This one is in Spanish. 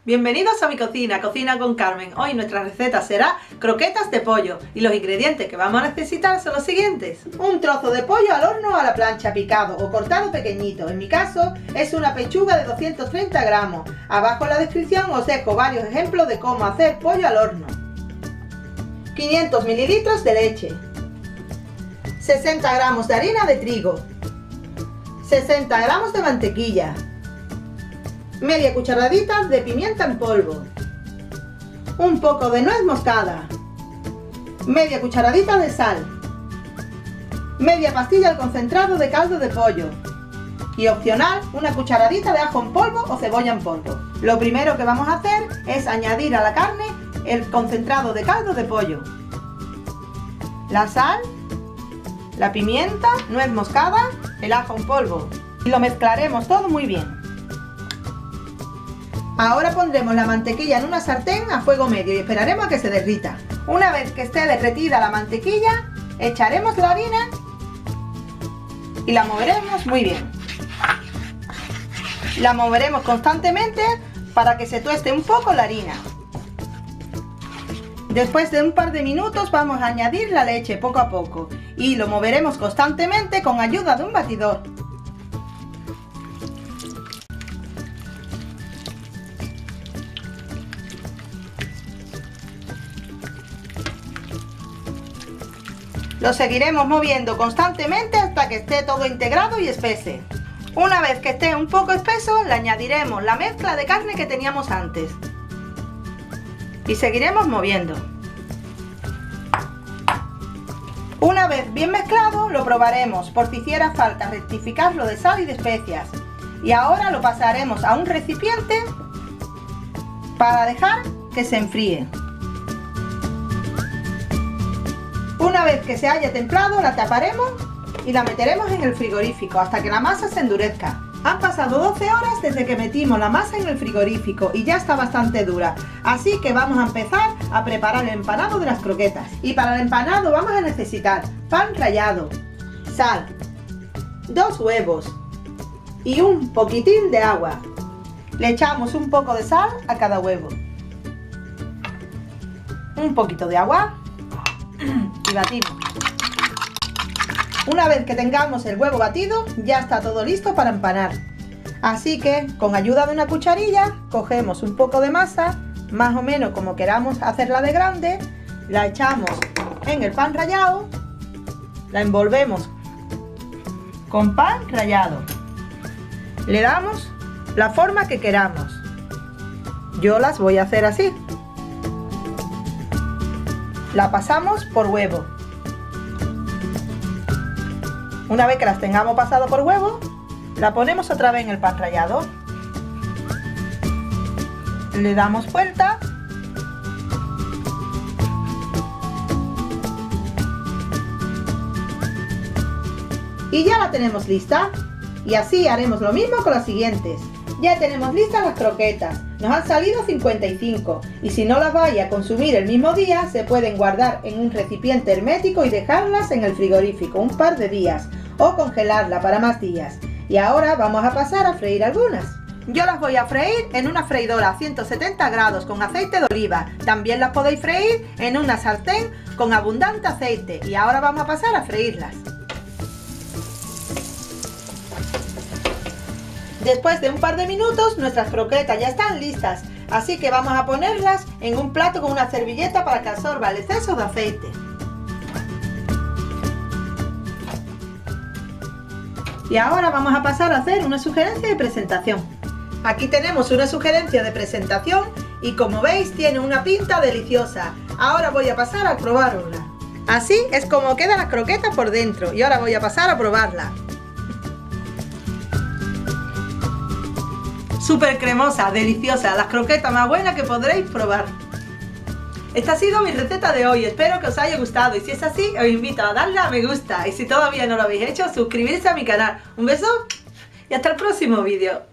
Bienvenidos a mi cocina, Cocina con Carmen. Hoy nuestra receta será croquetas de pollo y los ingredientes que vamos a necesitar son los siguientes. Un trozo de pollo al horno a la plancha picado o cortado pequeñito. En mi caso es una pechuga de 230 gramos. Abajo en la descripción os dejo varios ejemplos de cómo hacer pollo al horno. 500 mililitros de leche, 60 gramos de harina de trigo, 60 gramos de mantequilla, media cucharadita de pimienta en polvo, un poco de nuez moscada, media cucharadita de sal, media pastilla de concentrado de caldo de pollo y opcional una cucharadita de ajo en polvo o cebolla en polvo. Lo primero que vamos a hacer es añadir a la carne el concentrado de caldo de pollo, la sal, la pimienta, nuez moscada, el ajo en polvo y lo mezclaremos todo muy bien. Ahora pondremos la mantequilla en una sartén a fuego medio y esperaremos a que se derrita. Una vez que esté derretida la mantequilla, echaremos la harina y la moveremos muy bien. La moveremos constantemente para que se tueste un poco la harina. Después de un par de minutos vamos a añadir la leche poco a poco y lo moveremos constantemente con ayuda de un batidor. Lo seguiremos moviendo constantemente hasta que esté todo integrado y espese. Una vez que esté un poco espeso, le añadiremos la mezcla de carne que teníamos antes. Y seguiremos moviendo. Una vez bien mezclado, lo probaremos por si hiciera falta rectificarlo de sal y de especias. Y ahora lo pasaremos a un recipiente para dejar que se enfríe. Una vez que se haya templado, la taparemos y la meteremos en el frigorífico hasta que la masa se endurezca. Han pasado 12 horas desde que metimos la masa en el frigorífico y ya está bastante dura. Así que vamos a empezar a preparar el empanado de las croquetas. Y para el empanado vamos a necesitar pan rallado, sal, 2 huevos y un poquitín de agua. Le echamos un poco de sal a cada huevo, un poquito de agua y batimos. Una vez que tengamos el huevo batido, ya está todo listo para empanar. Así que con ayuda de una cucharilla cogemos un poco de masa, más o menos como queramos hacerla de grande, la echamos en el pan rallado, la envolvemos con pan rallado, le damos la forma que queramos. Yo las voy a hacer así. La pasamos por huevo. Una vez que las tengamos pasado por huevo, la ponemos otra vez en el pan rallado. Le damos vuelta. Y ya la tenemos lista. Y así haremos lo mismo con las siguientes. Ya tenemos listas las croquetas. Nos han salido 55 y si no las vais a consumir el mismo día, se pueden guardar en un recipiente hermético y dejarlas en el frigorífico un par de días o congelarla para más días. Y ahora vamos a pasar a freír algunas. Yo las voy a freír en una freidora a 170 grados con aceite de oliva. También las podéis freír en una sartén con abundante aceite. Y ahora vamos a pasar a freírlas. Después de un par de minutos, nuestras croquetas ya están listas, así que vamos a ponerlas en un plato con una servilleta para que absorba el exceso de aceite. Y ahora vamos a pasar a hacer una sugerencia de presentación. Aquí tenemos una sugerencia de presentación y como veis tiene una pinta deliciosa. Ahora voy a pasar a probar una. Así es como quedan las croquetas por dentro y ahora voy a pasar a probarla. Súper cremosa, deliciosa, las croquetas más buenas que podréis probar. Esta ha sido mi receta de hoy, espero que os haya gustado y si es así os invito a darle a me gusta y si todavía no lo habéis hecho, suscribirse a mi canal. Un beso y hasta el próximo vídeo.